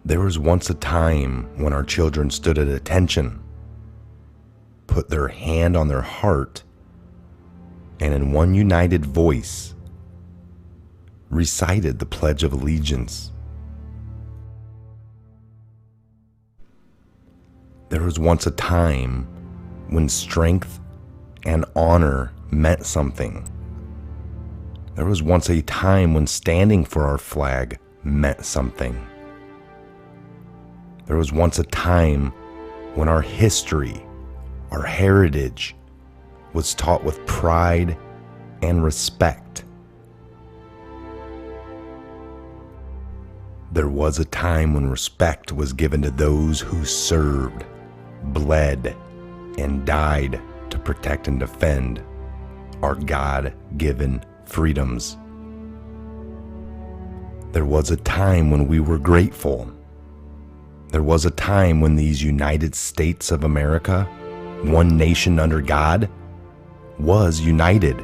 There was once a time when our children stood at attention, put their hand on their heart, and in one united voice recited the Pledge of Allegiance. There was once a time when strength and honor meant something. There was once a time when standing for our flag meant something. There was once a time when our history, our heritage, was taught with pride and respect. There was a time when respect was given to those who served, bled, and died to protect and defend our God-given freedoms. There was a time when we were grateful. There was a time when these United States of America, one nation under God, was united.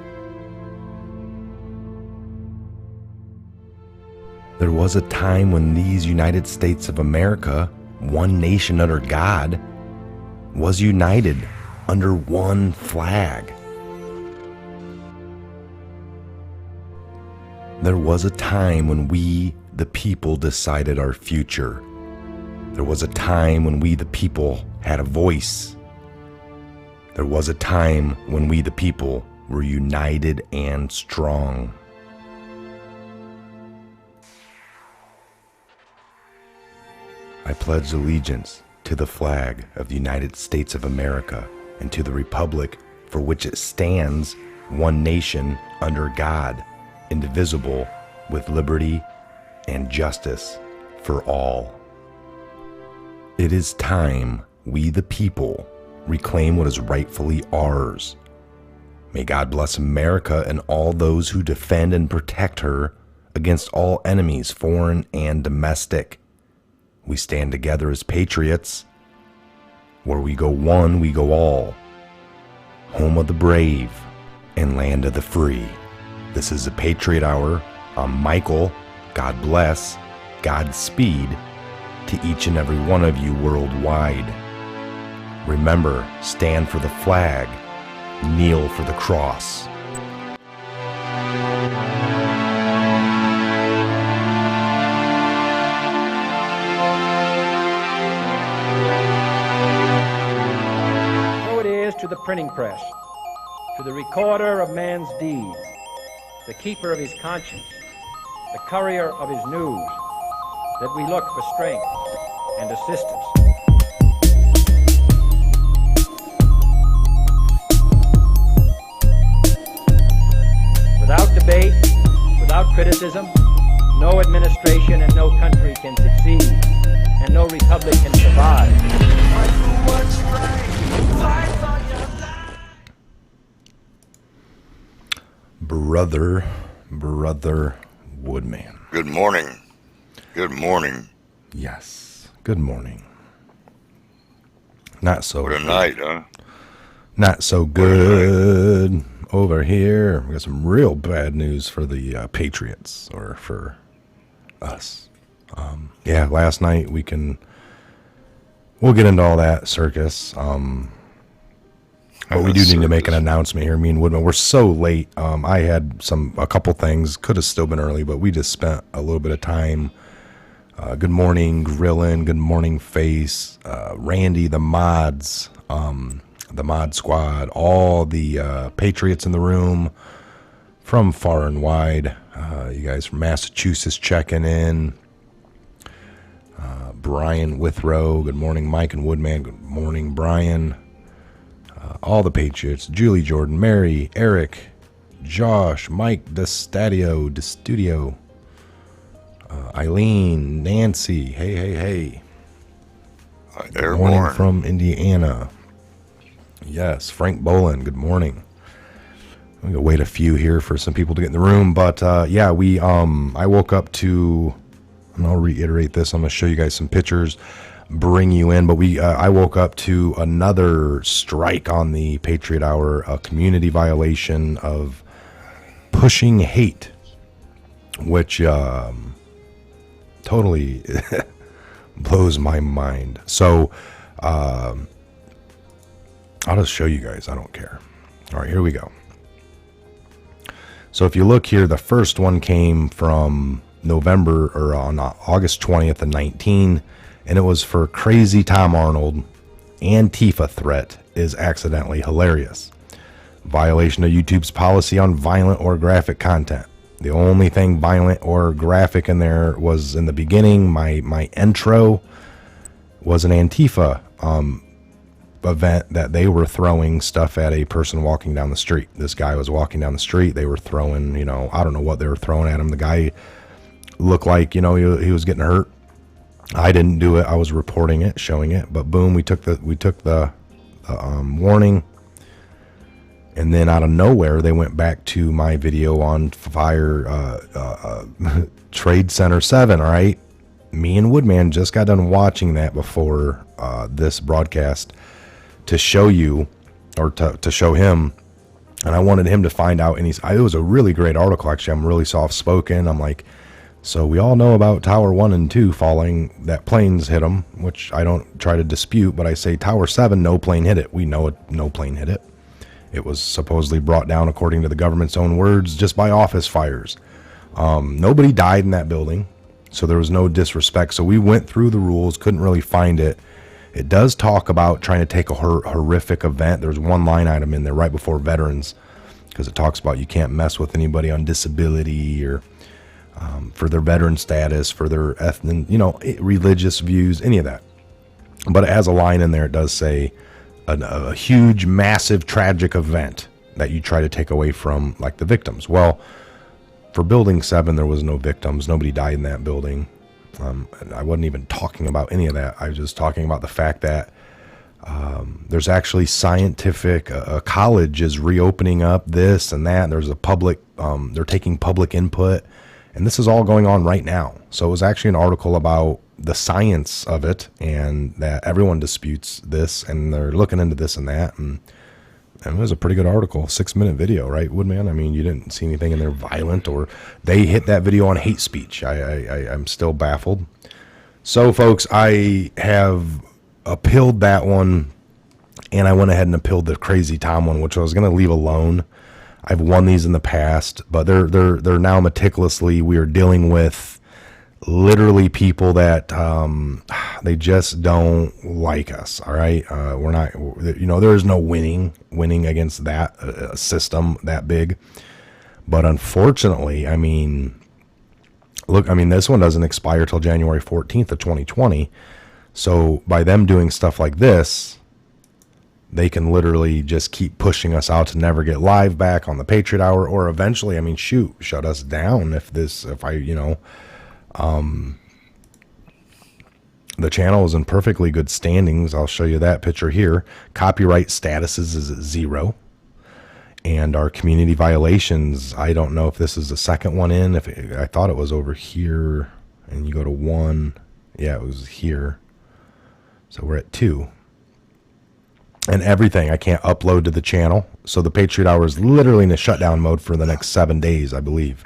There was a time when these United States of America, one nation under God, was united under one flag. There was a time when we, the people, decided our future. There was a time when we, the people, had a voice. There was a time when we, the people, were united and strong. I pledge allegiance to the flag of the United States of America and to the republic for which it stands, one nation under God, indivisible, with liberty and justice for all. It is time we, the people, reclaim what is rightfully ours. May God bless America and all those who defend and protect her against all enemies, foreign and domestic. We stand together as patriots. Where we go one, we go all. Home of the brave and land of the free. This is the Patriot Hour. I'm Michael. God bless. Godspeed to each and every one of you worldwide. Remember, stand for the flag, kneel for the cross. So it is to the printing press, to the recorder of man's deeds, the keeper of his conscience, the courier of his news, that we look for strength and assistance. Without debate, without criticism, no administration and no country can succeed, and no republic can survive. Brother Woodman. Good morning. Good morning. Yes, good morning. Not so What a good. night, huh? Not so good over here. We got some real bad news for the Patriots, or for us. Yeah, last night we'll get into all that circus. But we do need to make an announcement here. Me and Woodman, we're so late. I had a couple things, could have still been early, but we just spent a little bit of time. Good morning, Grillin'. Good morning, Face. Randy, the mods, the mod squad, all the Patriots in the room from far and wide. You guys from Massachusetts checking in. Brian Withrow. Good morning, Mike and Woodman. Good morning, Brian. All the Patriots. Julie Jordan, Mary, Eric, Josh, Mike DeStudio. Eileen, Nancy, hey. Good morning from Indiana. Yes, Frank Bolin, good morning. I'm going to wait a few here for some people to get in the room, but yeah, I woke up to, and I'll reiterate this, I'm going to show you guys some pictures, bring you in, but I woke up to another strike on the Patriot Hour, a community violation of pushing hate, which totally Blows my mind. So, I'll just show you guys. I don't care. All right, here we go. So if you look here, the first one came from November or on August 20th of 19, and it was for Crazy Tom Arnold. Antifa threat is accidentally hilarious. Violation of YouTube's policy on violent or graphic content. The only thing violent or graphic in there was in the beginning. My intro was an Antifa event that they were throwing stuff at a person walking down the street. This guy was walking down the street. They were throwing, I don't know what they were throwing at him. The guy looked like, he was getting hurt. I didn't do it. I was reporting it, showing it. But boom, we took the warning. And then out of nowhere, they went back to my video on Fire Trade Center 7, all right? Me and Woodman just got done watching that before this broadcast to show you, or to show him. And I wanted him to find out, and it was a really great article, actually. I'm really soft-spoken. I'm like, so we all know about Tower 1 and 2 falling, that planes hit them, which I don't try to dispute, but I say Tower 7, no plane hit it. We know it, no plane hit it. It was supposedly brought down, according to the government's own words, just by office fires. Nobody died in that building, so there was no disrespect. So we went through the rules, couldn't really find it. It does talk about trying to take a horrific event. There's one line item in there right before veterans, because it talks about you can't mess with anybody on disability or for their veteran status, for their ethnic, religious views, any of that. But it has a line in there. It does say a huge, massive, tragic event that you try to take away from, like, the victims. Well, for Building 7, there was no victims. Nobody died in that building. And I wasn't even talking about any of that. I was just talking about the fact that there's actually scientific, a college is reopening up this and that. There's a public, they're taking public input. And this is all going on right now. So it was actually an article about the science of it, and that everyone disputes this, and they're looking into this and that. And it was a pretty good article, 6-minute video, right, Woodman? I mean, you didn't see anything in there violent, or they hit that video on hate speech. I'm still baffled. So, folks, I have appealed that one, and I went ahead and appealed the Crazy Tom one, which I was going to leave alone. I've won these in the past, but they're now meticulously. We are dealing with literally people that they just don't like us. All right, we're not. There is no winning against that system that big. But unfortunately, I mean, look, this one doesn't expire till January 14th of 2020. So by them doing stuff like this, they can literally just keep pushing us out to never get live back on the Patriot Hour, or eventually, shut us down the channel is in perfectly good standings. I'll show you that picture here. Copyright statuses is at 0. And our community violations, I don't know if this is the second one in. I thought it was over here, and you go to 1. Yeah, it was here. So we're at 2. And everything I can't upload to the channel. So the Patriot Hour is literally in a shutdown mode for the next 7 days, I believe,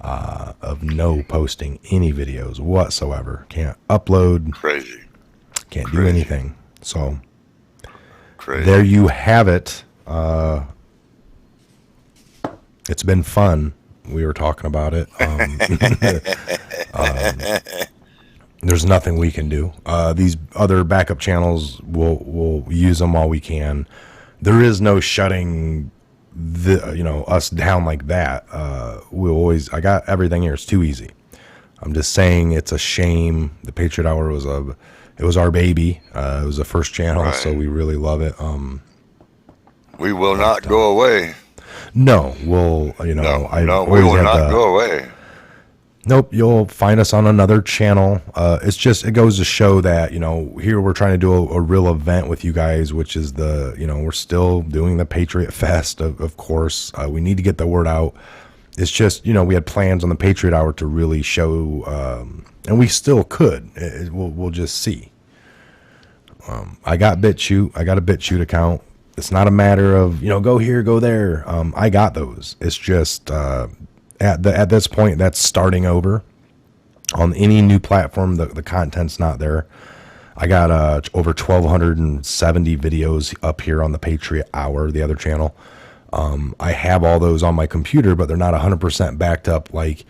of no posting any videos whatsoever. Can't upload. Crazy. Can't do anything. So there you have it. It's been fun. We were talking about it. There's nothing we can do. These other backup channels, we'll use them while we can. There is no shutting us down like that. I got everything here. It's too easy. I'm just saying it's a shame. The Patriot Hour was our baby. It was the first channel, right. So we really love it. We will not go away. No, we will not go away. Nope, you'll find us on another channel. It goes to show that, here we're trying to do a real event with you guys, which is we're still doing the Patriot Fest, of course. We need to get the word out. It's just, we had plans on the Patriot Hour to really show, and we still could. We'll just see. I got BitChute. I got a BitChute account. It's not a matter of, go here, go there. I got those. It's just... At this point, that's starting over. On any new platform, the content's not there. I got over 1,270 videos up here on the Patriot Hour, the other channel. I have all those on my computer, but they're not 100% backed up. Like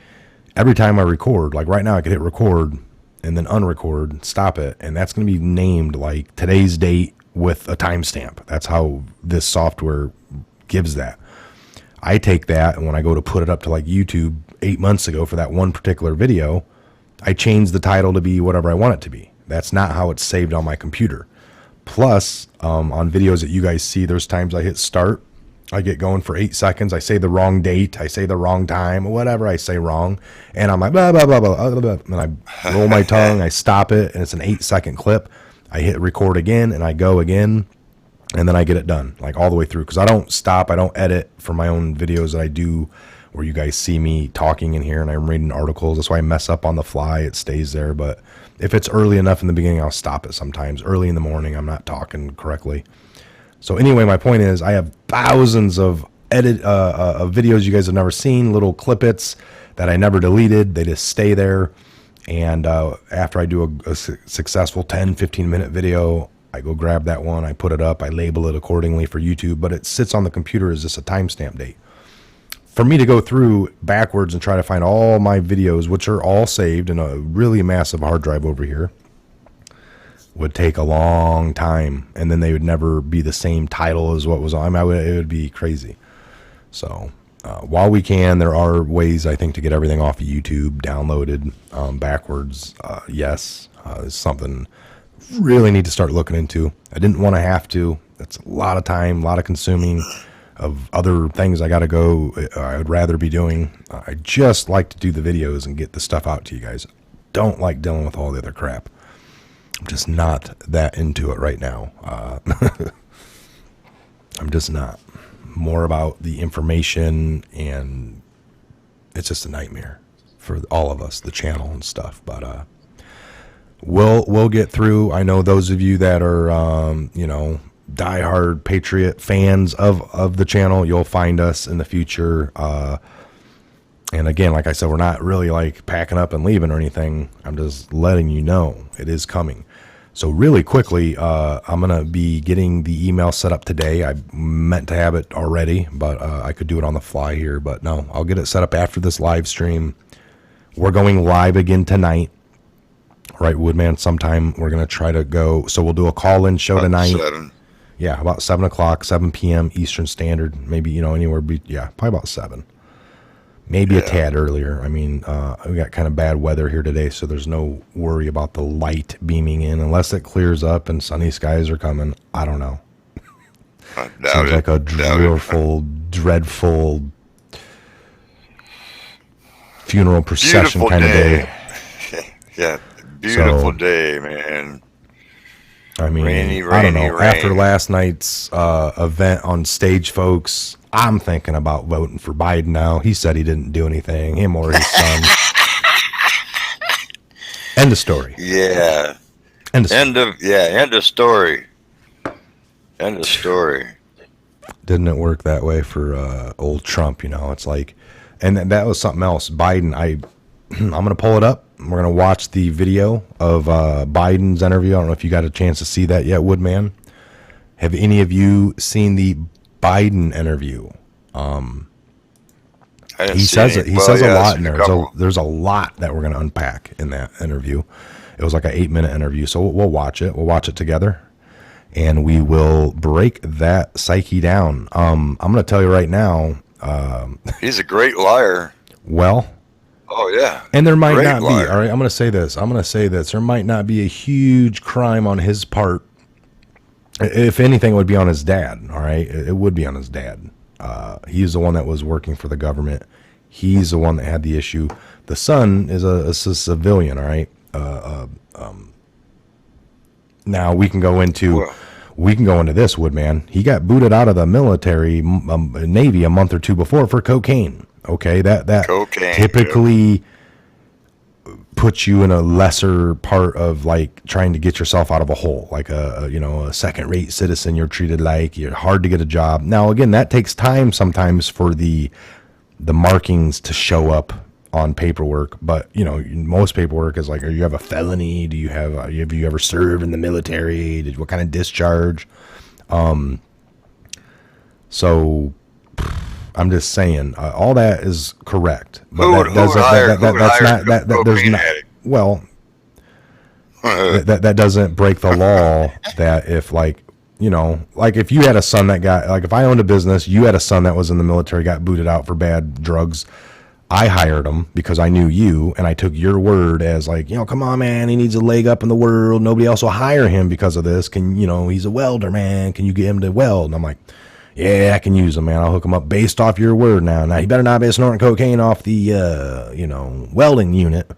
every time I record, like right now I could hit record and then unrecord, stop it. And that's going to be named like today's date with a timestamp. That's how this software gives that. I take that, and when I go to put it up to like YouTube 8 months ago for that one particular video, I change the title to be whatever I want it to be. That's not how it's saved on my computer. Plus, on videos that you guys see, there's times I hit start, I get going for 8 seconds, I say the wrong date, I say the wrong time, whatever I say wrong, and I'm like, blah, blah, blah, blah, blah, blah, and I roll my tongue, I stop it, and it's an 8-second clip. I hit record again, and I go again, and then I get it done, like all the way through, because I don't stop, I don't edit for my own videos that I do where you guys see me talking in here and I'm reading articles. That's why I mess up on the fly. It stays there. But if it's early enough in the beginning, I'll stop it sometimes. Early in the morning, I'm not talking correctly. So anyway, my point is I have thousands of of videos you guys have never seen, little clippets that I never deleted. They just stay there. And after I do a successful 10, 15-minute video, I go grab that one. I put it up. I label it accordingly for YouTube. But it sits on the computer as just a timestamp date. For me to go through backwards and try to find all my videos, which are all saved in a really massive hard drive over here, would take a long time, and then they would never be the same title as what was on. I mean, it would be crazy. So while we can, there are ways, I think, to get everything off of YouTube downloaded backwards. Yes, it's something really need to start looking into. I didn't want to have to. That's a lot of time, a lot of consuming of other things I got to go. I would rather be doing. I just like to do the videos and get the stuff out to you guys. Don't like dealing with all the other crap. I'm just not that into it right now. I'm just not. More about the information, and it's just a nightmare for all of us, the channel and stuff. But we'll get through. I know those of you that are diehard Patriot fans of the channel, you'll find us in the future. And again, like I said, we're not really like packing up and leaving or anything. I'm just letting you know it is coming. So really quickly, I'm going to be getting the email set up today. I meant to have it already, but I could do it on the fly here. But no, I'll get it set up after this live stream. We're going live again tonight. Right, Woodman, sometime we're going to try to go. So we'll do a call-in show tonight. 7. Yeah, about 7 o'clock, 7 p.m. Eastern Standard. Maybe, anywhere. Probably about 7. Maybe a tad earlier. I mean, we got kind of bad weather here today, so there's no worry about the light beaming in unless it clears up and sunny skies are coming. I don't know. Seems like a dreadful funeral procession kind of day. Yeah, beautiful day, man. I mean, rainy, I don't know. rain. After last night's event on stage, folks, I'm thinking about voting for Biden now. He said he didn't do anything, him or his son. End of story. Yeah. End of story. End of story. Didn't it work that way for old Trump? It's like, and that was something else. Biden, I'm going to pull it up. We're going to watch the video of Biden's interview. I don't know if you got a chance to see that yet, Woodman. Have any of you seen the Biden interview? He says a lot in there. So there's a lot that we're going to unpack in that interview. It was like an 8-minute interview. So we'll watch it. We'll watch it together. And we will break that psyche down. I'm going to tell you right now. He's a great liar. Well. Oh, yeah. And there might not be. All right, I'm going to say this. There might not be a huge crime on his part. If anything, it would be on his dad. All right, it would be on his dad. He's the one that was working for the government. He's the one that had the issue. The son is a civilian. All right. Now we can go into this, Woodman. He got booted out of the military Navy a month or two before for cocaine. Okay, that cocaine, typically puts you in a lesser part of like trying to get yourself out of a hole, like a second-rate citizen. You're treated like you're hard to get a job. Now, again, that takes time sometimes for the markings to show up on paperwork, but most paperwork is like, you have a felony? Do you have you ever served in the military? What kind of discharge? So I'm just saying, all that is correct, but There's not. Well, that doesn't break the law. That if like if you had a son that got, like if I owned a business, you had a son that was in the military, got booted out for bad drugs. I hired him because I knew you, and I took your word as like, come on, man, he needs a leg up in the world. Nobody else will hire him because of this. He's a welder, man. Can you get him to weld? And I'm like, yeah, I can use him, man. I'll hook him up based off your word now. Now, he better not be snorting cocaine off the, welding unit.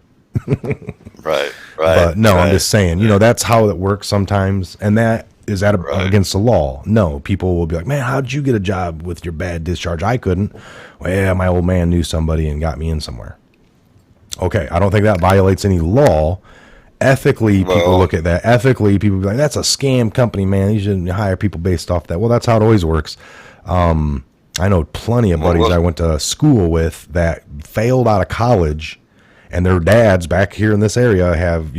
Right. But no, right. I'm just saying, that's how it works sometimes. And that is against the law. No, people will be like, man, how did you get a job with your bad discharge? I couldn't. Well, yeah, my old man knew somebody and got me in somewhere. Okay, I don't think that violates any law. Ethically, people look at that. Ethically, people be like, that's a scam company, man. You shouldn't hire people based off that. Well, that's how it always works. I know plenty of buddies I went to school with that failed out of college, and their dads back here in this area have,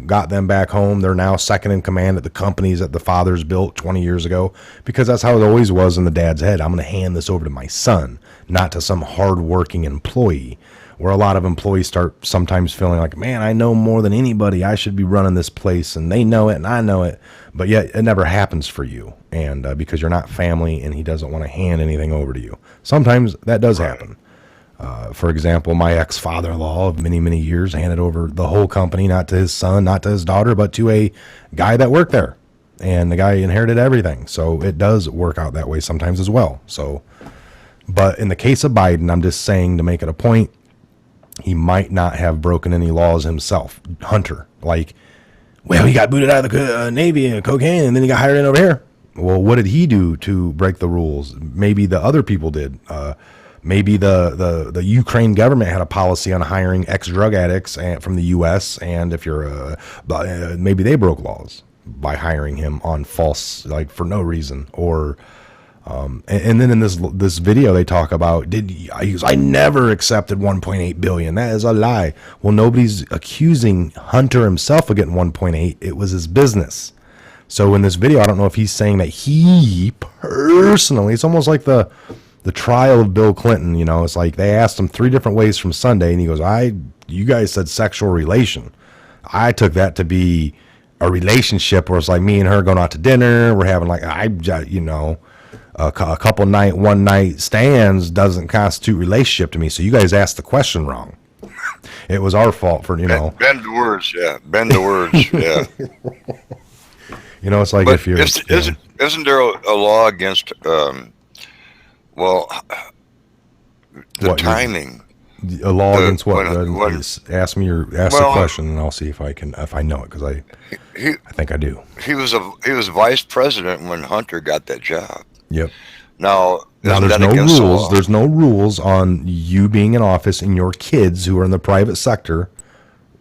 got them back home. They're now second in command at the companies that the fathers built 20 years ago, because that's how it always was in the dad's head. I'm going to hand this over to my son, not to some hardworking employee, where a lot of employees start sometimes feeling like, man, I know more than anybody. I should be running this place, and they know it and I know it. But yet it never happens for you, and because you're not family and he doesn't want to hand anything over to you. Sometimes that does happen. For example, my ex-father-in-law of many, many years handed over the whole company, not to his son, not to his daughter, but to a guy that worked there. And the guy inherited everything. So it does work out that way sometimes as well. So, but in the case of Biden, I'm just saying, to make it a point, he might not have broken any laws himself. Hunter, like, well, he got booted out of the Navy and cocaine, and then he got hired in over here. Well, what did he do to break the rules? Maybe the other people did. Maybe the Ukraine government had a policy on hiring ex-drug addicts from the U.S., and if you're maybe they broke laws by hiring him on false, like for no reason. Or and then in this video they talk about, I never accepted 1.8 billion. That is a lie. Well, nobody's accusing Hunter himself of getting 1.8. It was his business. So in this video, I don't know if he's saying that he personally, it's almost like the trial of Bill Clinton. It's like they asked him 3 different ways from Sunday, and he goes, you guys said sexual relation. I took that to be a relationship where it's like me and her going out to dinner. We're having like, a couple one night stands doesn't constitute relationship to me. So you guys asked the question wrong. It was our fault for, Bend the words. Yeah. Bend the words. Yeah. It's like, but if you're, isn't there a law against, the timing? A law against what? Ask me the question, and I'll see if I know it, because I think I do. He was vice president when Hunter got that job. Yep. Now there's no rules. There's no rules on you being in office and your kids who are in the private sector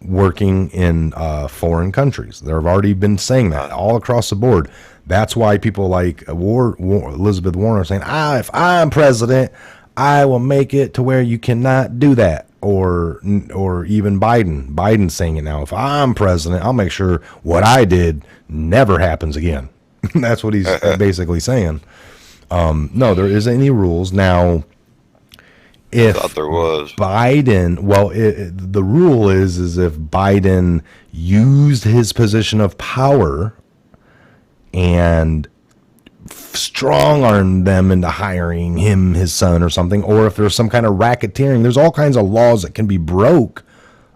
working in foreign countries. They've already been saying that all across the board. That's why people like Elizabeth Warren are saying, if I'm president, I will make it to where you cannot do that. Or even Biden saying it now. If I'm president, I'll make sure what I did never happens again. That's what he's basically saying. No, there isn't any rules. Now, if I thought there was. Biden, the rule is if Biden used his position of power and strong-armed them into hiring him, his son, or something, or if there's some kind of racketeering, there's all kinds of laws that can be broke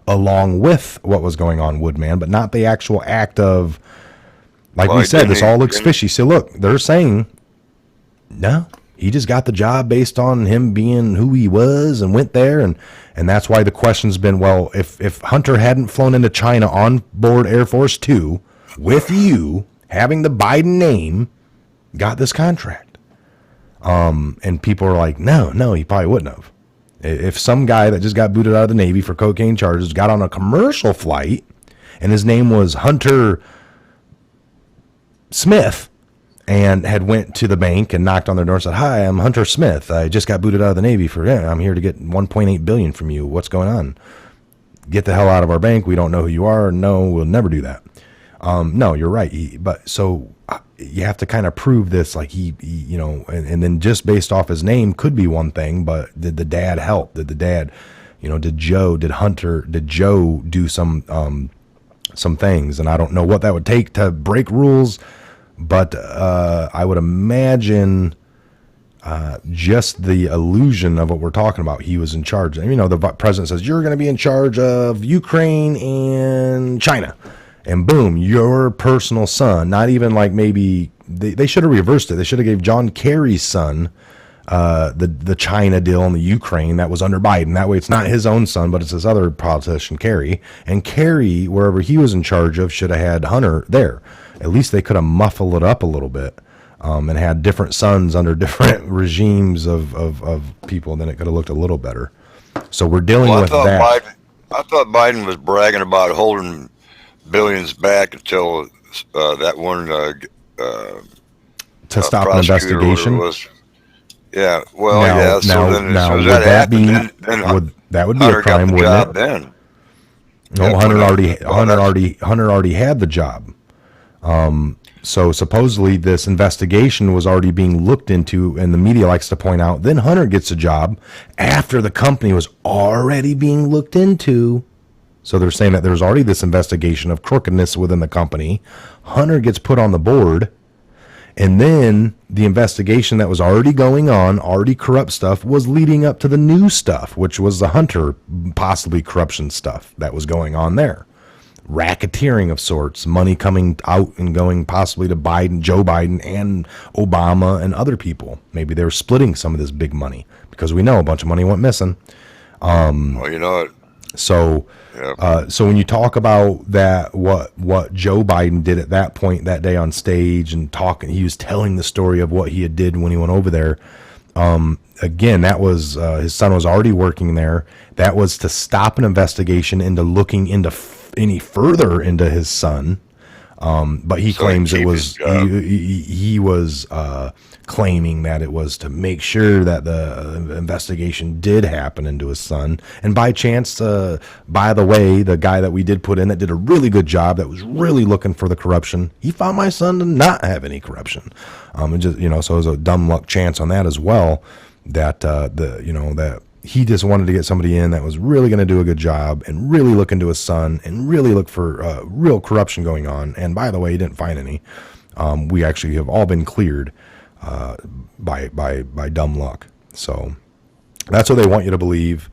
along with what was going on, Woodman, but not the actual act of, like we said, this all looks fishy. So look, they're saying, no, he just got the job based on him being who he was and went there. And that's why the question's been, well, if Hunter hadn't flown into China on board Air Force 2 with you, having the Biden name, got this contract. And people are like, no, he probably wouldn't have. If some guy that just got booted out of the Navy for cocaine charges got on a commercial flight and his name was Hunter Smith, and had went to the bank and knocked on their door and said, "Hi, I'm Hunter Smith. I just got booted out of the Navy I'm here to get 1.8 billion from you. What's going on? Get the hell out of our bank. We don't know who you are. No, we'll never do that." No, you're right. You have to kind of prove this, like he and then just based off his name could be one thing, but did the dad help? Did the dad, did Joe do some things? And I don't know what that would take to break rules, but I would imagine just the illusion of what we're talking about. He was in charge. The president says, "You're going to be in charge of Ukraine and China." And boom, your personal son, not even like maybe they should have reversed it. They should have gave John Kerry's son the China deal in the Ukraine that was under Biden. That way it's not his own son, but it's his other politician, Kerry. And Kerry, wherever he was in charge of, should have had Hunter there. At least they could have muffled it up a little bit and had different sons under different regimes of people. Then it could have looked a little better. So we're dealing with that. I thought Biden was bragging about holding billions back until that one to stop an investigation. Yeah, well, yeah. So then, now would that be a crime, wouldn't it? Then. No, Hunter already had the job. So supposedly this investigation was already being looked into, and the media likes to point out. Then Hunter gets a job after the company was already being looked into. So they're saying that there's already this investigation of crookedness within the company. Hunter gets put on the board, and then the investigation that was already going on, already corrupt stuff, was leading up to the new stuff, which was the Hunter possibly corruption stuff that was going on there. Racketeering of sorts, money coming out and going possibly to Biden, Joe Biden, and Obama and other people. Maybe they were splitting some of this big money because we know a bunch of money went missing. Well, you know it. So when you talk about that, what Joe Biden did at that point that day on stage and talking, he was telling the story of what he had did when he went over there. Again, that was his son was already working there. That was to stop an investigation into looking into any further into his son. But he claims it was he was claiming that it was to make sure that the investigation did happen into his son. And by chance, by the way, the guy that we did put in that did a really good job, that was really looking for the corruption, he found my son to not have any corruption. And just so it was a dumb luck chance on that as well. That that he just wanted to get somebody in that was really going to do a good job and really look into his son and really look for real corruption going on. And by the way, he didn't find any. We actually have all been cleared by dumb luck. So that's what they want you to believe.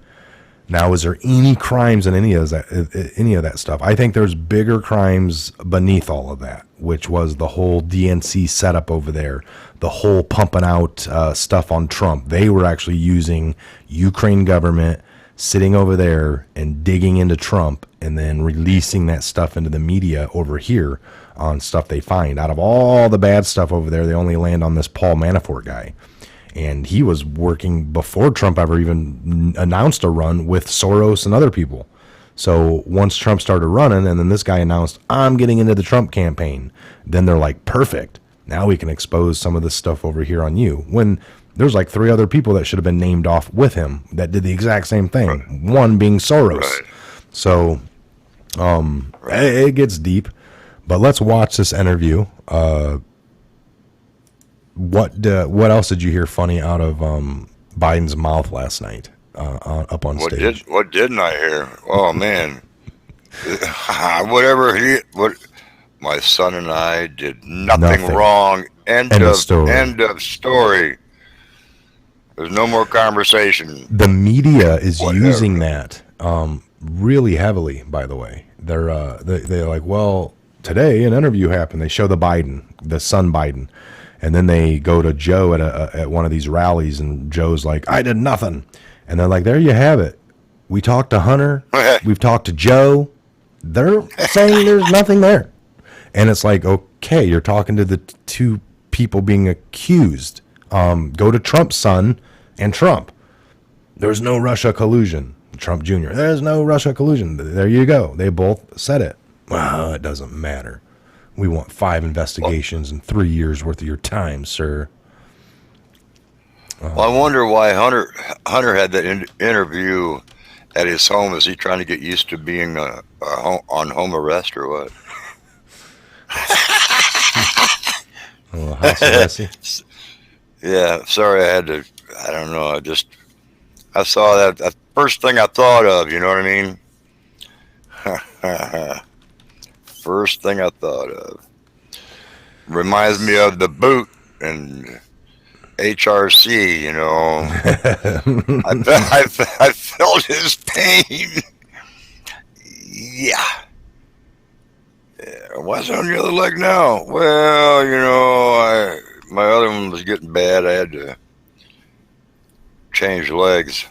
Now, is there any crimes in any of that stuff? I think there's bigger crimes beneath all of that, which was the whole DNC setup over there, the whole pumping out stuff on Trump. They were actually using Ukraine government sitting over there and digging into Trump and then releasing that stuff into the media over here on stuff they find. Out of all the bad stuff over there, they only land on this Paul Manafort guy. And he was working before Trump ever even announced a run with Soros and other people. So once Trump started running and then this guy announced, "I'm getting into the Trump campaign," then they're like, perfect. Now we can expose some of this stuff over here on you. When there's like 3 other people that should have been named off with him that did the exact same thing. Right. One being Soros. Right. So it gets deep. But let's watch this interview. What else did you hear funny out of Biden's mouth last night up on stage? What didn't I hear? Oh man, my son and I did nothing wrong. End of story. There's no more conversation. The media is using that really heavily. By the way, they're like, well, today an interview happened. They show the son Biden. And then they go to Joe at one of these rallies, and Joe's like, "I did nothing." And they're like, "There you have it. We talked to Hunter. We've talked to Joe. They're saying there's nothing there." And it's like, okay, you're talking to the 2 people being accused. Go to Trump's son and Trump. There's no Russia collusion. Trump Jr. There's no Russia collusion. There you go. They both said it. Well, it doesn't matter. We want 5 investigations and 3 years worth of your time, sir. Well, I wonder why Hunter had that interview at his home. Is he trying to get used to being on home arrest or what? House arrest. Yeah, sorry, I had to. I don't know. I saw that. That's the first thing I thought of. You know what I mean? First thing I thought of. Reminds me of the boot and HRC. You know, I felt his pain. Yeah. Why's it on your other leg now? Well, you know, my other one was getting bad. I had to change legs.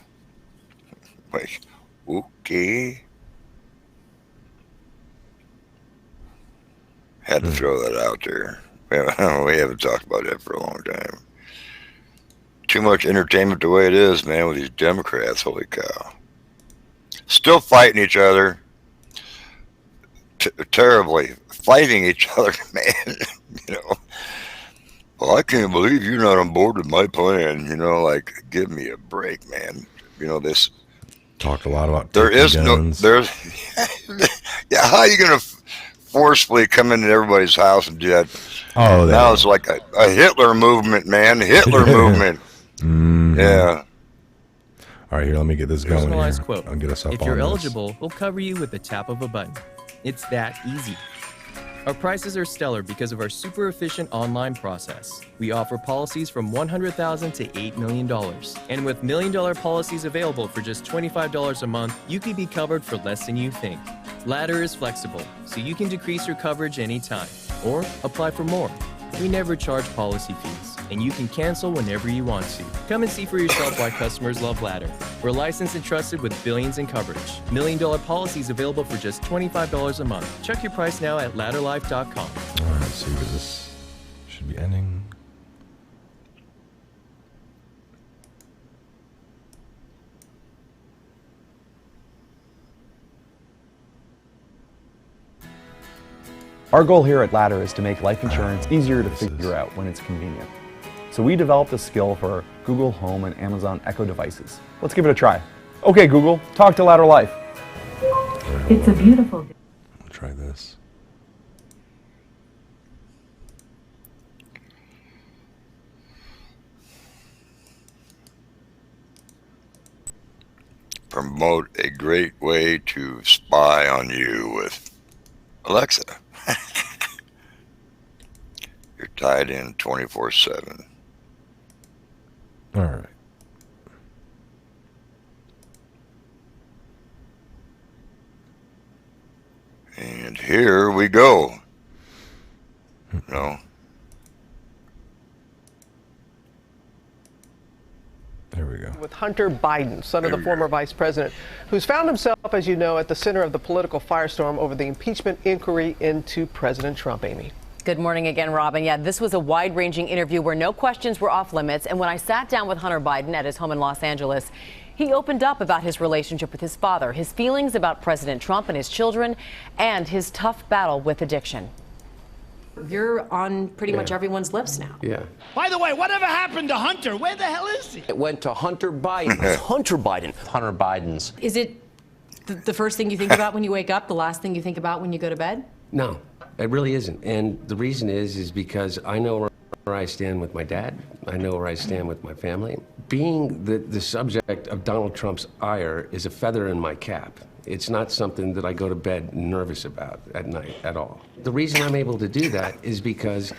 Like, okay. Had to throw that out there. We haven't talked about that for a long time. Too much entertainment the way it is, man, with these Democrats. Holy cow. Still fighting each other. Terribly. Fighting each other, man. You know. Well, I can't believe you're not on board with my plan. You know, like, give me a break, man. You know, this. Talked a lot about there is guns. Yeah, how are you going to forcefully come into everybody's house and do that? Oh, now it's like a Hitler movement, man. Hitler movement. Mm-hmm. Yeah. All right, here, let me get this going. Personalized quote. I'll get us up if on you're this. eligible, we'll cover you with the tap of a button. It's that easy. Our prices are stellar because of our super efficient online process. We offer policies from $100,000 to $8 million. And with $1 million policies available for just $25 a month, you could be covered for less than you think. Ladder is flexible, so you can decrease your coverage anytime or apply for more. We never charge policy fees, and you can cancel whenever you want to. Come and see for yourself why customers love Ladder. We're licensed and trusted with billions in coverage. $1 million policies available for just $25 a month. Check your price now at ladderlife.com. All right, let's see where this should be ending. Our goal here at Ladder is to make life insurance easier to figure out when it's convenient. So we developed a skill for our Google Home and Amazon Echo devices. Let's give it a try. Okay, Google, talk to Ladder Life. It's a beautiful day. I'll try this. Promote a great way to spy on you with Alexa. You're tied in 24/7. All right. And here we go. No. There we go. With Hunter Biden, son of the former vice president, who's found himself, as you know, at the center of the political firestorm over the impeachment inquiry into President Trump. Amy. Good morning again, Robin. Yeah, this was a wide-ranging interview where no questions were off limits. And when I sat down with Hunter Biden at his home in Los Angeles, he opened up about his relationship with his father, his feelings about President Trump and his children, and his tough battle with addiction. You're on pretty much everyone's lips now. Yeah. By the way, whatever happened to Hunter? Where the hell is he? It went to Hunter Biden. Hunter Biden. Hunter Biden's. Is it the first thing you think about when you wake up, the last thing you think about when you go to bed? No, it really isn't. And the reason is because I know where I stand with my dad. I know where I stand with my family. Being the subject of Donald Trump's ire is a feather in my cap. It's not something that I go to bed nervous about at night at all. The reason I'm able to do that is because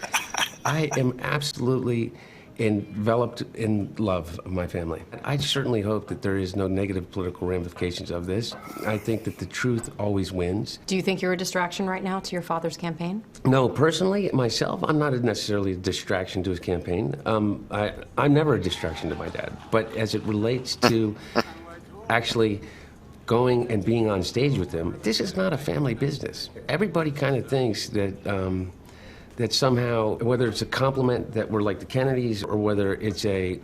I am absolutely enveloped in love of my family. I certainly hope that there is no negative political ramifications of this. I think that the truth always wins. Do you think you're a distraction right now to your father's campaign? No, personally, myself, I'm not necessarily a distraction to his campaign. I'm never a distraction to my dad. But as it relates to actually going and being on stage with him, this is not a family business. Everybody kind of thinks that that somehow, whether it's a compliment that we're like the Kennedys or whether it's a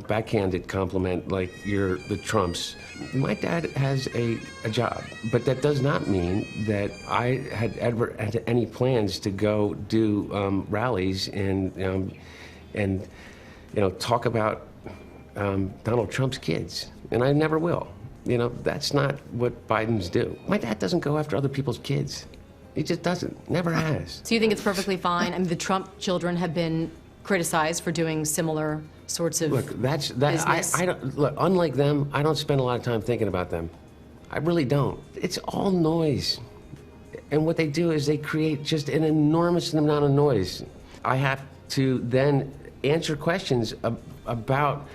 backhanded compliment like you're the Trumps, my dad has a job. But that does not mean that I had ever had any plans to go do rallies and talk about Donald Trump's kids. And I never will. That's not what Bidens do. My dad doesn't go after other people's kids. He just doesn't. Never has. So you think it's perfectly fine? I mean, the Trump children have been criticized for doing similar sorts of business. I don't look. Unlike them, I don't spend a lot of time thinking about them. I really don't. It's all noise, and what they do is they create just an enormous amount of noise. I have to then answer questions about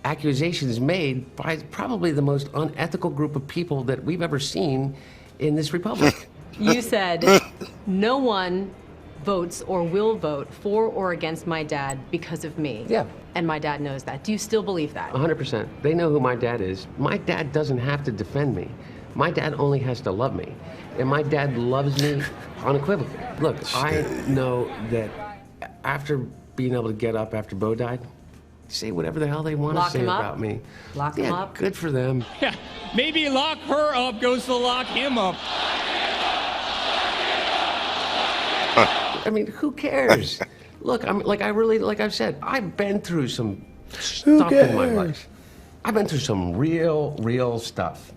accusations made by probably the most unethical group of people that we've ever seen in this republic. You said no one votes or will vote for or against my dad because of me. Yeah. And my dad knows that. Do you still believe that? 100%. They know who my dad is. My dad doesn't have to defend me. My dad only has to love me. And my dad loves me unequivocally. Look, I know that after being able to get up after Bo died, say whatever the hell they want to say about me. Lock him up? Good for them. Yeah, maybe lock her up goes to lock him up. I mean, who cares? Look, like I've said, I've been through some stuff in my life. I've been through some real stuff.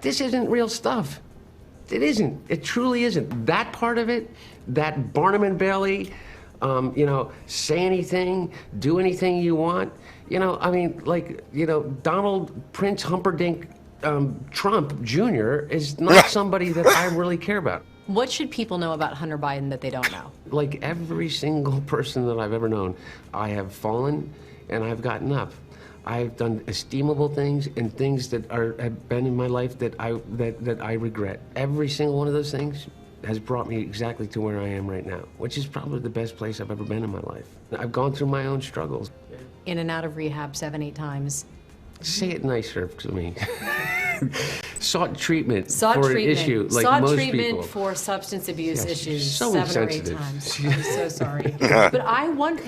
This isn't real stuff. It isn't. It truly isn't. That part of it, that Barnum and Bailey, say anything, do anything you want. Donald Prince Humperdinck Trump Jr. is not somebody that I really care about. What should people know about Hunter Biden that they don't know? Like every single person that I've ever known, I have fallen and I've gotten up. I've done esteemable things and things that have been in my life that I regret. Every single one of those things has brought me exactly to where I am right now, which is probably the best place I've ever been in my life. I've gone through my own struggles. In and out of rehab 7-8 times. Say it nicer to me. Sought treatment for an issue like Sought most treatment people. For substance abuse issues so 7 or 8 insensitive. times. I'm so sorry. But I wonder,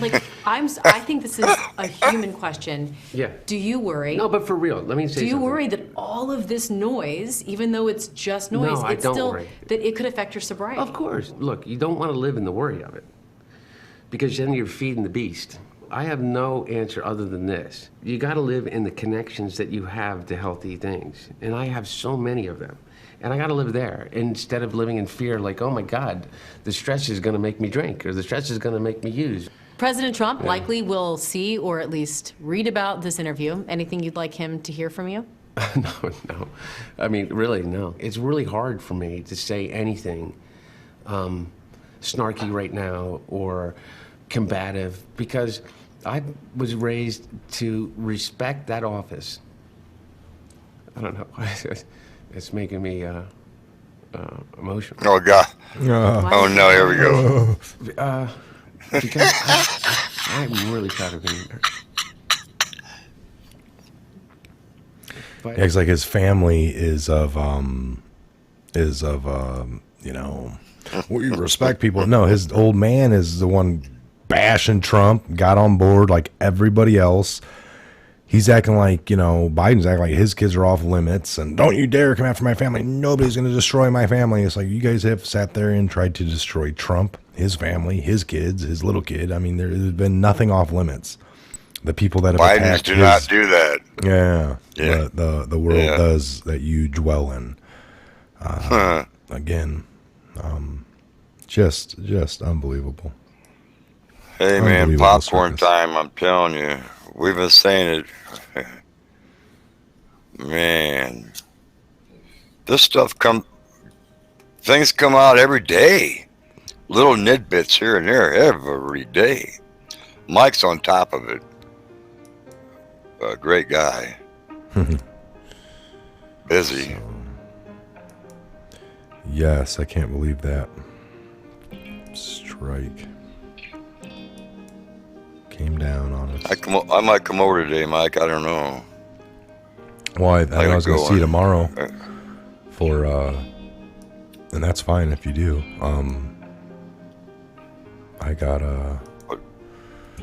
I think this is a human question. Yeah. Do you worry? No, but for real, let me say Do you something. worry that all of this noise, even though it's just noise, No, I it's don't still worry. that it could affect your sobriety? Of course. Look, you don't want to live in the worry of it because then you're feeding the beast. I have no answer other than this. You got to live in the connections that you have to healthy things. And I have so many of them. And I got to live there instead of living in fear like, oh my God, the stress is going to make me drink or the stress is going to make me use. President Trump likely will see or at least read about this interview. Anything you'd like him to hear from you? No. I mean, really, no. It's really hard for me to say anything snarky right now or combative because I was raised to respect that office. I don't know. It's making me emotional. Oh, God. Oh, no, here we go. Because I'm really proud of being there. But Yeah, 'cause like his family is of we respect people. No, his old man is the one bashing Trump, got on board like everybody else. He's acting like, Biden's acting like his kids are off limits and don't you dare come after my family. Nobody's going to destroy my family. It's like you guys have sat there and tried to destroy Trump, his family, his kids, his little kid. I mean, there's been nothing off limits. The people that have Bidens attacked do not do that. Yeah. Yeah. The world does that you dwell in. Again, just unbelievable. Hey, man, Unbelievable popcorn circus. time, I'm telling you. We've been saying it. Man. This stuff things come out every day. Little nitbits here and there every day. Mike's on top of it. A great guy. Busy. Yes, I can't believe that. Strike came down on us. I might come over today, Mike. I don't know. Well, I was going to see you tomorrow Uh, for, and that's fine if you do. I got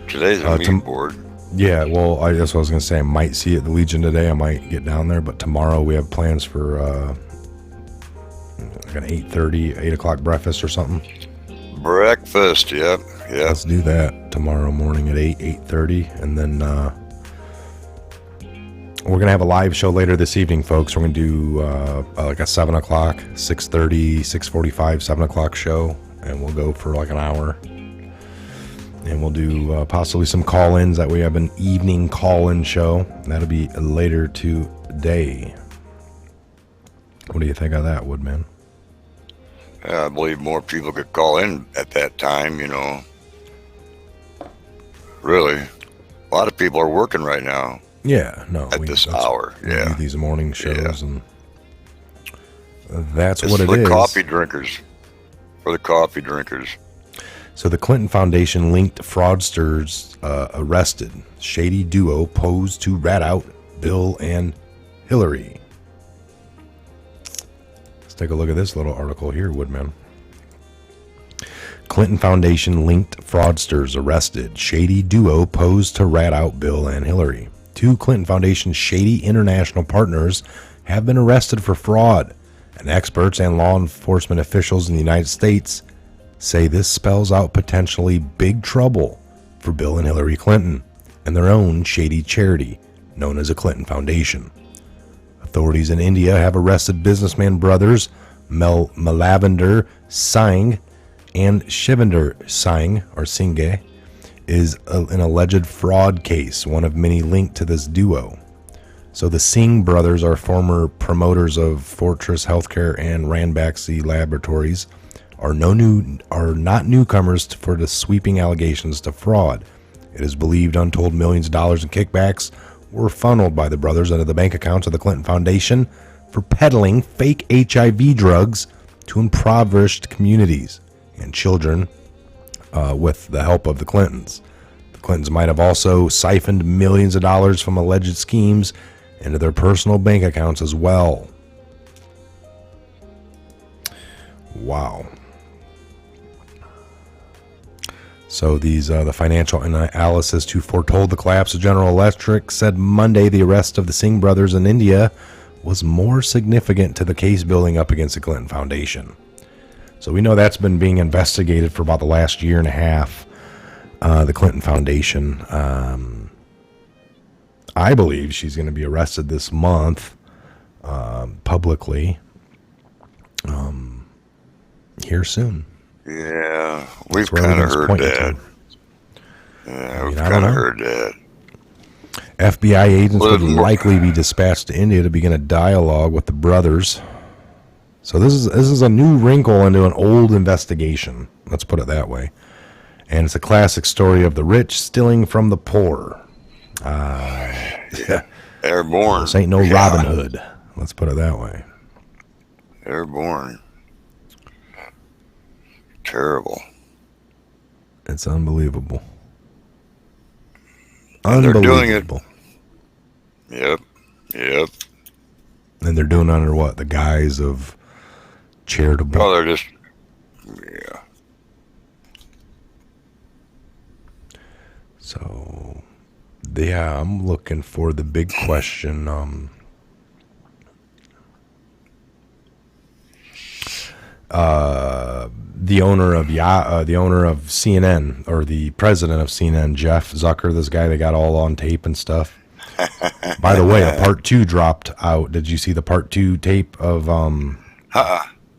Today's a meat board. Yeah, well, that's what I was gonna say. I might see it at the Legion today. I might get down there, but tomorrow we have plans for like an 8:30, 8 o'clock breakfast or something. Breakfast, yep. Let's do that tomorrow morning at 8:30, and then we're gonna have a live show later this evening, folks. We're gonna do like a 7 o'clock, 6:30, 6:45, 7 o'clock show, and we'll go for like an hour. And we'll do possibly some call-ins. That we have an evening call-in show. That'll be later today. What do you think of that, Woodman? I believe more people could call in at that time, Really. A lot of people are working right now. Yeah, no. At this hour, yeah. These morning shows, and that's it's what it for the is. coffee drinkers. For the coffee drinkers. So the Clinton Foundation linked fraudsters arrested. Shady duo posed to rat out Bill and Hillary. Let's take a look at this little article here, Woodman. Clinton Foundation linked fraudsters arrested. Shady duo posed to rat out Bill and Hillary. 2 Clinton Foundation shady international partners have been arrested for fraud, and experts and law enforcement officials in the United States say this spells out potentially big trouble for Bill and Hillary Clinton and their own shady charity known as the Clinton Foundation. Authorities in India have arrested businessman brothers Malavinder Singh and Shivinder Singh, or Singh, is an alleged fraud case, one of many linked to this duo. So the Singh brothers are former promoters of Fortress Healthcare and Ranbaxy Laboratories, are not newcomers for the sweeping allegations to fraud. It is believed untold millions of dollars in kickbacks were funneled by the brothers into the bank accounts of the Clinton Foundation for peddling fake HIV drugs to impoverished communities and children with the help of the Clintons. The Clintons might have also siphoned millions of dollars from alleged schemes into their personal bank accounts as well. Wow. So the financial analyst who foretold the collapse of General Electric said Monday the arrest of the Singh brothers in India was more significant to the case building up against the Clinton Foundation. So we know that's been being investigated for about the last year and a half. The Clinton Foundation. I believe she's going to be arrested this month publicly here soon. Yeah, we've kind of heard that. Yeah, we've kind of heard that. FBI agents would likely be dispatched to India to begin a dialogue with the brothers. So this is a new wrinkle into an old investigation. Let's put it that way. And it's a classic story of the rich stealing from the poor. Yeah, airborne. This ain't no Robin Hood. Let's put it that way. Airborne. Terrible. It's unbelievable. And they're doing it. Yep. And they're doing it under what? The guise of charitable. Oh, they're just, yeah. So, yeah, I'm looking for the big question. The owner of CNN, or the president of CNN, Jeff Zucker, this guy they got all on tape and stuff. By the way, a part 2 dropped out. Did you see the part 2 tape of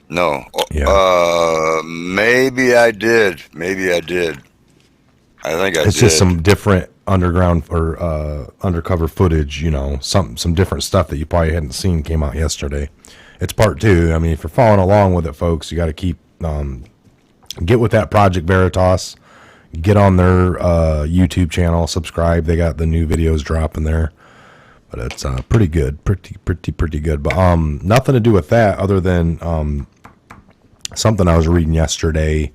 No. Yeah. Maybe I did. I think I did. It's just some different underground or undercover footage, some different stuff that you probably hadn't seen came out yesterday. It's part 2. I mean, if you're following along with it, folks, you got to keep get with that Project Veritas. Get on their YouTube channel, subscribe. They got the new videos dropping there, but it's pretty good, pretty good. But nothing to do with that other than something I was reading yesterday,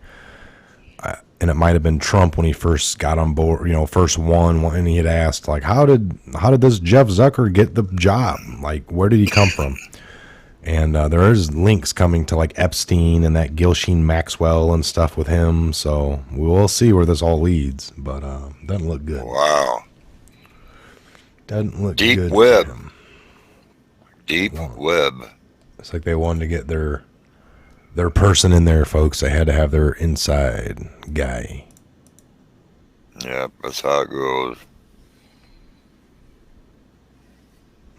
and it might have been Trump when he first got on board. First won, and he had asked how did this Jeff Zucker get the job? Like, where did he come from? And there is links coming to like Epstein and that Ghislaine Maxwell and stuff with him. So we will see where this all leads. But doesn't look good. Wow. Doesn't look Deep good. web. Deep web. It's like they wanted to get their person in there, folks. They had to have their inside guy. Yep, that's how it goes.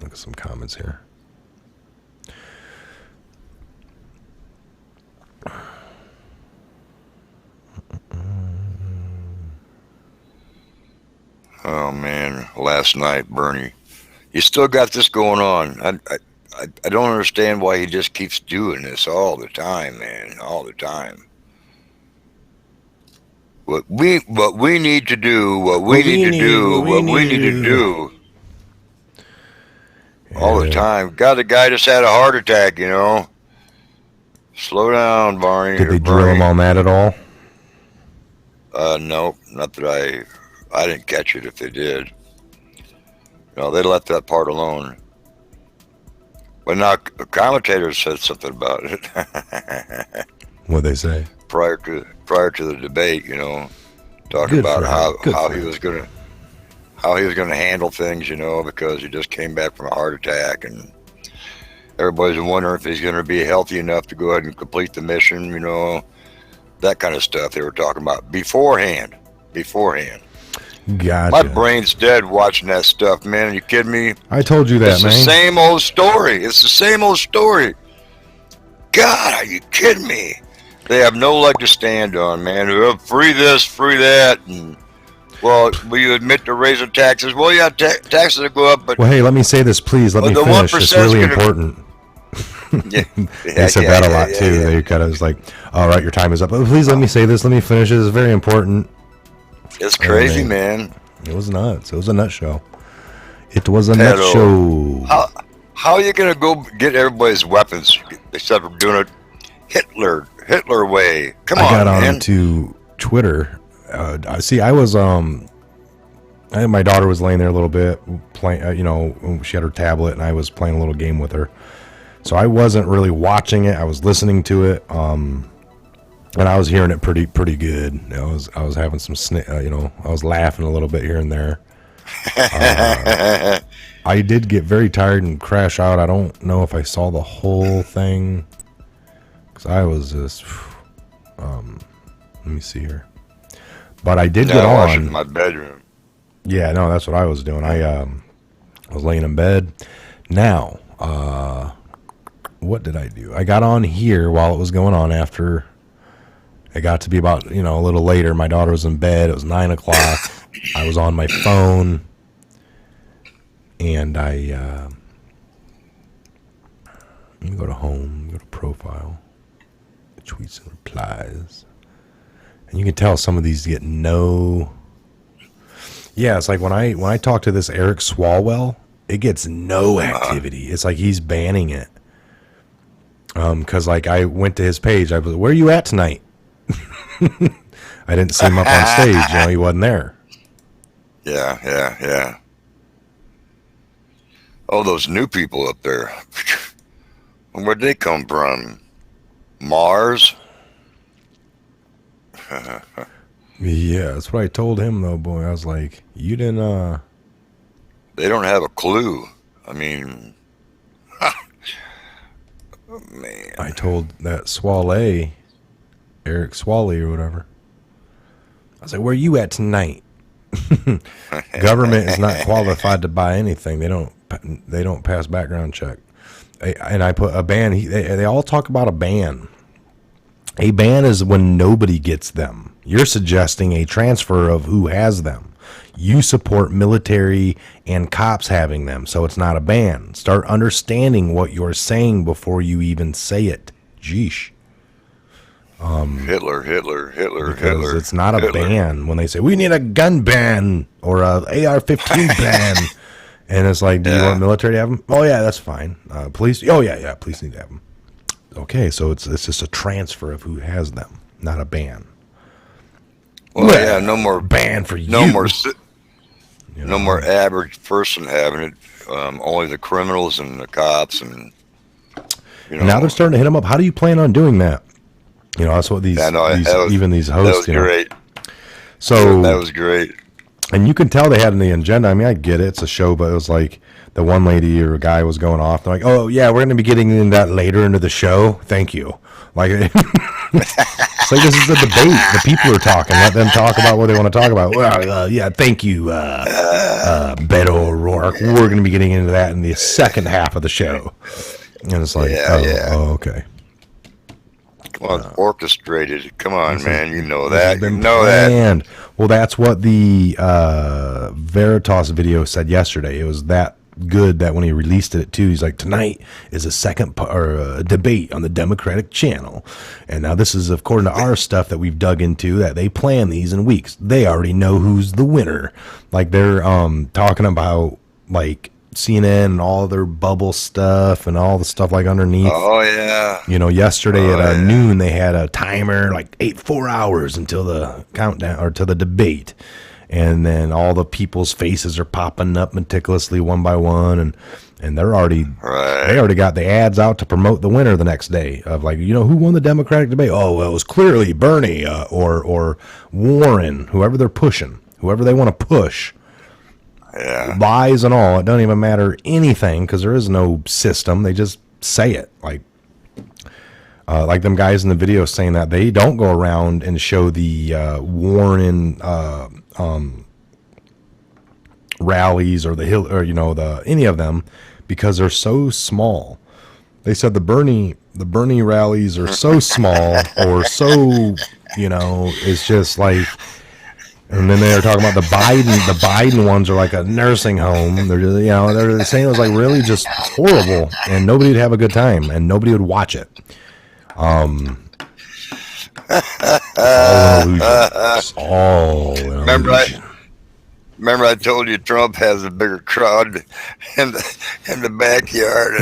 Look at some comments here. Oh man, last night, Bernie, you still got this going on. I don't understand why he just keeps doing this all the time, man, all the time. What we need to do, what we need to do all the time. Got a guy just had a heart attack, you know. Slow down, Barney. Did they drill him on that at all? No, not that I didn't catch it if they did. No, they left that part alone. But now commentators said something about it. What'd they say? Prior to the debate, you know, talking about how he was gonna handle things, you know, because he just came back from a heart attack, and everybody's wondering if he's gonna be healthy enough to go ahead and complete the mission, you know, that kind of stuff they were talking about beforehand. Gotcha. My brain's dead watching that stuff, man. Are you kidding me? I told you that, it's man. It's the same old story. It's the same old story. God, are you kidding me? They have no leg to stand on, man. Free this, free that, and well, will you admit to raising taxes? Well, yeah, taxes will go up, but well, hey, let me say this, please. Let me finish. It's really important. Yeah, they said that a lot too. Yeah. They kind of was like, "All right, your time is up." But please let me say this. Let me finish. This is very important. It's crazy, man. It was nuts. It was a nut show. It was a nut show. How are you gonna go get everybody's weapons except for doing it Hitler way? Come on, man. I got onto Twitter. See, I was my daughter was laying there a little bit playing. You know, she had her tablet, and I was playing a little game with her. So I wasn't really watching it. I was listening to it. And I was hearing it pretty good. I was having some I was laughing a little bit here and there. I did get very tired and crash out. I don't know if I saw the whole thing because I was just. Let me see here, but I did get on. In my bedroom. Yeah, no, that's what I was doing. I was laying in bed. Now, what did I do? I got on here while it was going on after. It got to be about, a little later. My daughter was in bed. It was 9 o'clock. I was on my phone. And let me go to home, go to profile, tweets and replies. And you can tell some of these get no. Yeah, it's like when I talk to this Eric Swalwell, it gets no activity. It's like he's banning it. Because like I went to his page. I was, where are you at tonight? I didn't see him up on stage. He wasn't there. Yeah. Oh, those new people up there. Where'd they come from? Mars? Yeah, that's what I told him, though, boy. I was like, you didn't, They don't have a clue. I mean... Oh, man. I told that Swale... Eric Swally or whatever. I was like, where are you at tonight? Government is not qualified to buy anything. They don't pass background check. And I put a ban. They all talk about a ban. A ban is when nobody gets them. You're suggesting a transfer of who has them. You support military and cops having them, so it's not a ban. Start understanding what you're saying before you even say it. Jeesh. Hitler. It's not a ban when they say we need a gun ban or a AR-15 ban, and it's like, do you want military to have them? Oh yeah, that's fine. Police? Oh yeah, police need to have them. Okay, so it's just a transfer of who has them, not a ban. Well, yeah, no more ban for no you. More, no more average person having it. Only the criminals and the cops and. You know, Now they're starting to hit him up. How do you plan on doing that? You know, that's what these even these hosts. That was great. So that was great. And you can tell they had the agenda. I mean, I get it. It's a show, but it was like the one lady or guy was going off. They're like, oh, yeah, we're going to be getting into that later into the show. Thank you. Like, it's like this is a debate. The people are talking. Let them talk about what they want to talk about. Well, yeah, thank you, Beto O'Rourke. We're going to be getting into that in the second half of the show. And it's like, oh, okay. Well, it's orchestrated. Come on, man. You know that. You know that. Well, that's what the Veritas video said yesterday. It was that good that when he released it too, he's like, tonight is a debate on the Democratic channel. And now this is according to our stuff that we've dug into, that they plan these in weeks. They already know who's the winner. Like they're talking about like CNN and all their bubble stuff and all the stuff like underneath. Oh yeah. You know, yesterday at noon they had a timer like 4 hours until the countdown or to the debate, and then all the people's faces are popping up meticulously one by one, and they're already they already got the ads out to promote the winner the next day of like, you know, who won the Democratic debate? Oh, well, it was clearly Bernie or Warren, whoever they're pushing, whoever they want to push. Yeah. Lies and all. It doesn't even matter anything because there is no system. They just say it. Like them guys in the video saying that they don't go around and show the Warren rallies or the Hill or the any of them because they're so small. They said the Bernie rallies are so small or so it's just like. And then they were talking about the Biden ones are like a nursing home. They're just, they're saying it was like really just horrible, and nobody would have a good time, and nobody would watch it. It's all an illusion. Remember I told you Trump has a bigger crowd in the backyard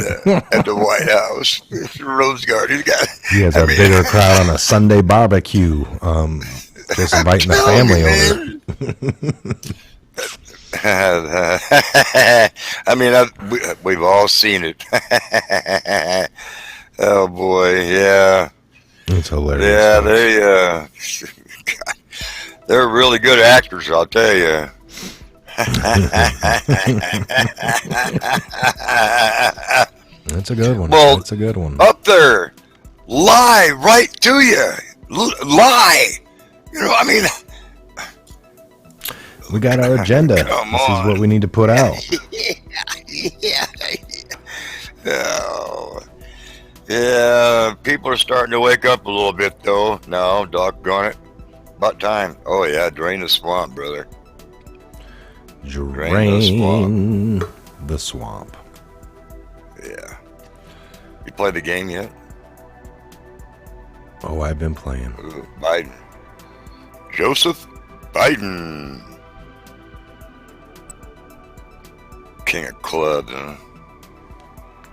at the White House, Rose Garden. He has a bigger crowd on a Sunday barbecue. Just inviting the family over. I mean, we've all seen it. Oh boy, yeah. It's hilarious. Yeah, they're really good actors, I'll tell you. That's a good one. Well, that's a good one. Up there, lie right to you. Lie. I mean, we got our agenda. This is what we need to put out. Yeah, people are starting to wake up a little bit, though. No, doggone it. About time. Oh, yeah, drain the swamp, brother. Drain the swamp. Yeah. You play the game yet? Oh, I've been playing. Ooh, Biden. Joseph Biden. King of clubs, huh?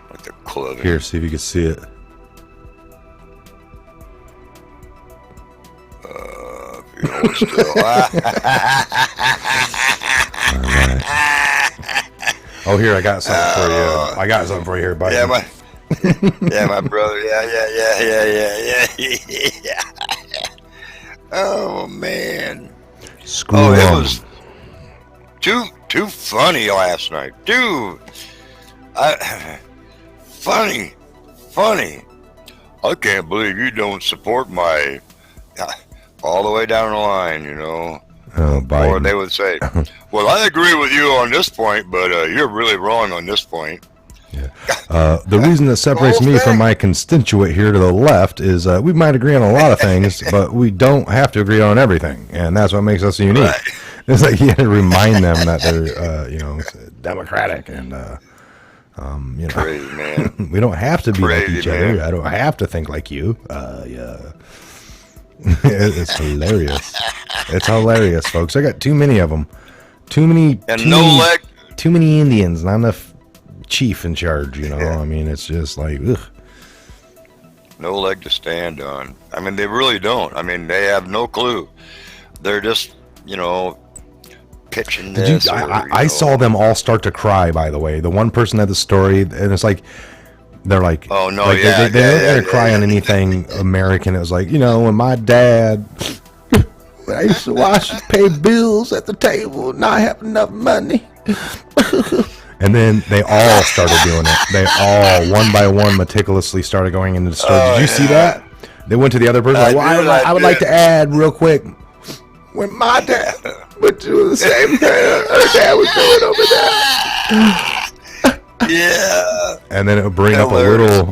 Like the club. Here, see if you can see it. If you hold still. Right. Oh, here, I got something for you. I got something for you here, Biden. Yeah, my brother. Yeah. Oh man. It was too funny last night. Dude. Funny. I can't believe you don't support my all the way down the line, Oh, Biden. Or they would say, well, I agree with you on this point, but you're really wrong on this point. Yeah. The reason that separates me from my constituent here to the left is we might agree on a lot of things, but we don't have to agree on everything, and that's what makes us unique. Right. It's like you have to remind them that they're, democratic and, crazy, man. We don't have to be like each other. I don't have to think like you. Yeah. It's hilarious. It's hilarious, folks. I got too many of them. Too many Indians, not enough chief in charge, I mean, it's just like, ugh. No leg to stand on. I mean, they really don't. I mean, they have no clue. They're just, pitching this. I saw them all start to cry, by the way. The one person had the story, and it's like, They're like, oh no, like yeah, they weren't gonna cry on anything American. It was like, you know, when my dad, I used to pay bills at the table, not have enough money. And then they all started doing it. They all, one by one, meticulously started going into the store. Did you see that? They went to the other person. I would like to add real quick. When my dad would do the same thing her dad was doing over there. Yeah. And then it would bring up a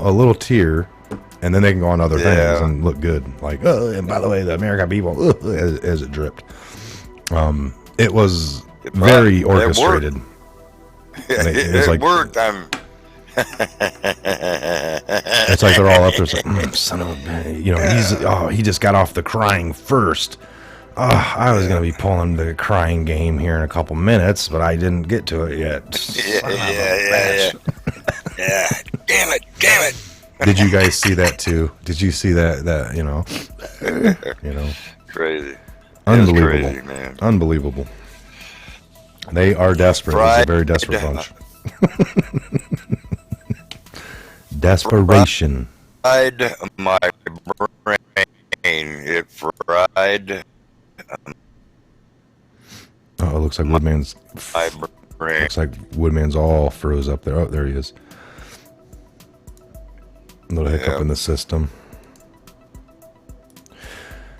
little tear, and then they can go on other things and look good. Like, oh, and by the way, the American people, as it dripped. It was very orchestrated. It like, worked. It's like they're all up there. It's like, son of a, you know, he just got off the crying first. I was going to be pulling the crying game here in a couple minutes, but I didn't get to it yet. Yeah. Damn it. Did you guys see that too? Did you see that, you know, crazy. Unbelievable, crazy, man. Unbelievable. They are desperate. It's a very desperate bunch. Desperation. Fried my brain. It fried. Oh, it looks like Woodman's. My brain. Looks like Woodman's all froze up there. Oh, there he is. A little hiccup in the system.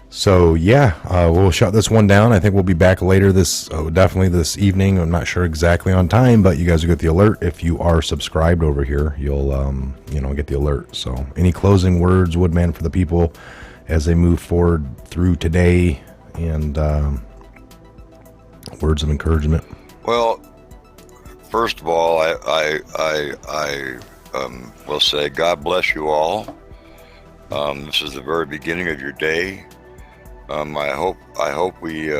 So yeah, we'll shut this one down. I think we'll be back later definitely this evening. I'm not sure exactly on time, but you guys will get the alert. If you are subscribed over here, you'll get the alert. So any closing words, Woodman, for the people as they move forward through today, and words of encouragement? Well, first of all, I will say God bless you all. This is the very beginning of your day. I hope we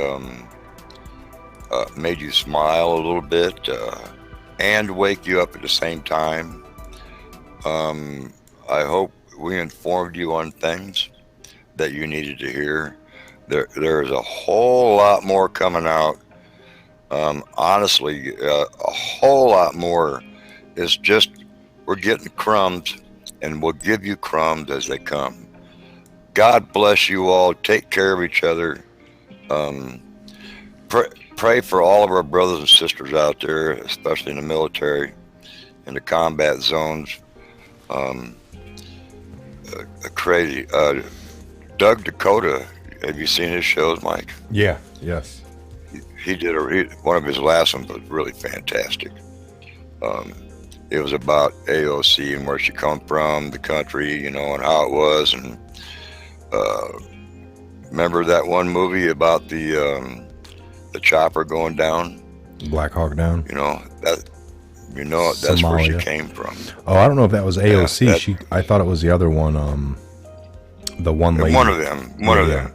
made you smile a little bit and wake you up at the same time. I hope we informed you on things that you needed to hear. There is a whole lot more coming out. Honestly, a whole lot more. It's just we're getting crumbs, and we'll give you crumbs as they come. God bless you all. Take care of each other. Pray for all of our brothers and sisters out there, especially in the military, in the combat zones. Crazy. Doug Dakota, have you seen his shows, Mike? Yeah. Yes. He did one of his last ones was really fantastic. It was about AOC and where she come from, the country, and how it was. And remember that one movie about the chopper going down, Black Hawk Down? That's Somalia. Where she came from. Oh, I don't know if that was AOC. I thought it was the other one. The one lady. One of them.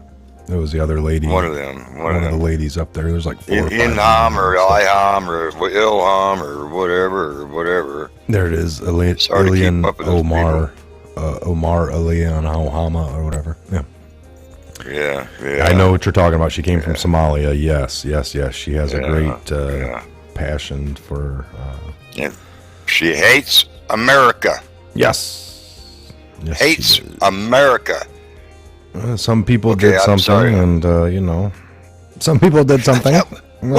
It was the other lady. One of them. One of the ladies up there. There's like 4 or 5. Ilhan or Ilham or Ilham or whatever. There it is. Ilhan Omar. Omar Ilhan Omar or whatever. Yeah. Yeah. I know what you're talking about. She came from Somalia. Yes. She has a great passion for. She hates America. Yes. Hates America. Some people did something, and some people did something.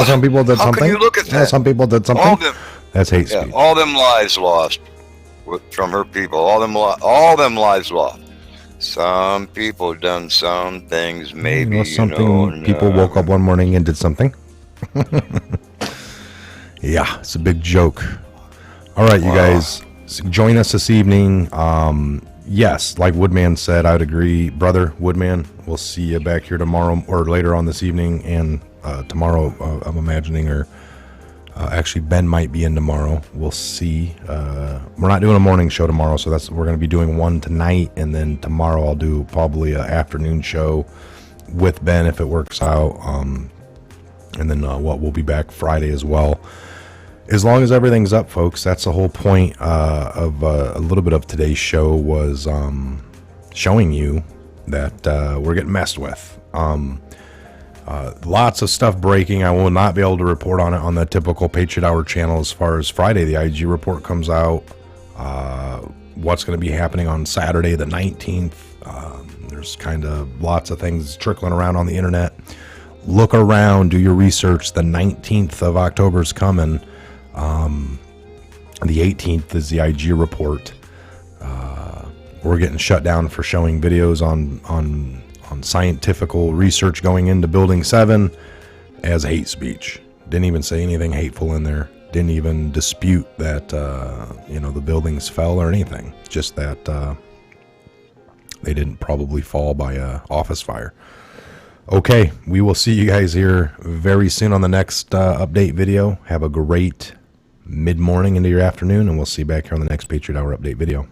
Some people did something. How can you look at that? Some people did something. That's hate speech. All them lives lost from her people. All them lives lost. Some people done some things, maybe. People woke up one morning and did something. Yeah, it's a big joke. All right, you guys, join us this evening. Yes, like Woodman said, I would agree. Brother Woodman, we'll see you back here tomorrow or later on this evening. And tomorrow, I'm imagining, or actually Ben might be in tomorrow. We'll see. We're not doing a morning show tomorrow, so we're going to be doing one tonight. And then tomorrow I'll do probably an afternoon show with Ben if it works out. And then we'll be back Friday as well. As long as everything's up, folks, that's the whole point of a little bit of today's show was showing you that we're getting messed with. Lots of stuff breaking. I will not be able to report on it on the typical Patriot Hour channel as far as Friday. The IG report comes out. what's going to be happening on Saturday the 19th. There's kind of lots of things trickling around on the internet. Look around, do your research. The 19th of October is coming. The 18th is the IG report. We're getting shut down for showing videos on scientific research going into Building 7 as hate speech. Didn't even say anything hateful in there. Didn't even dispute that the buildings fell or anything. Just that they didn't probably fall by a office fire. Okay, we will see you guys here very soon on the next update video. Have a great mid-morning into your afternoon, and we'll see you back here on the next Patriot Hour update video.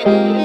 Thank you.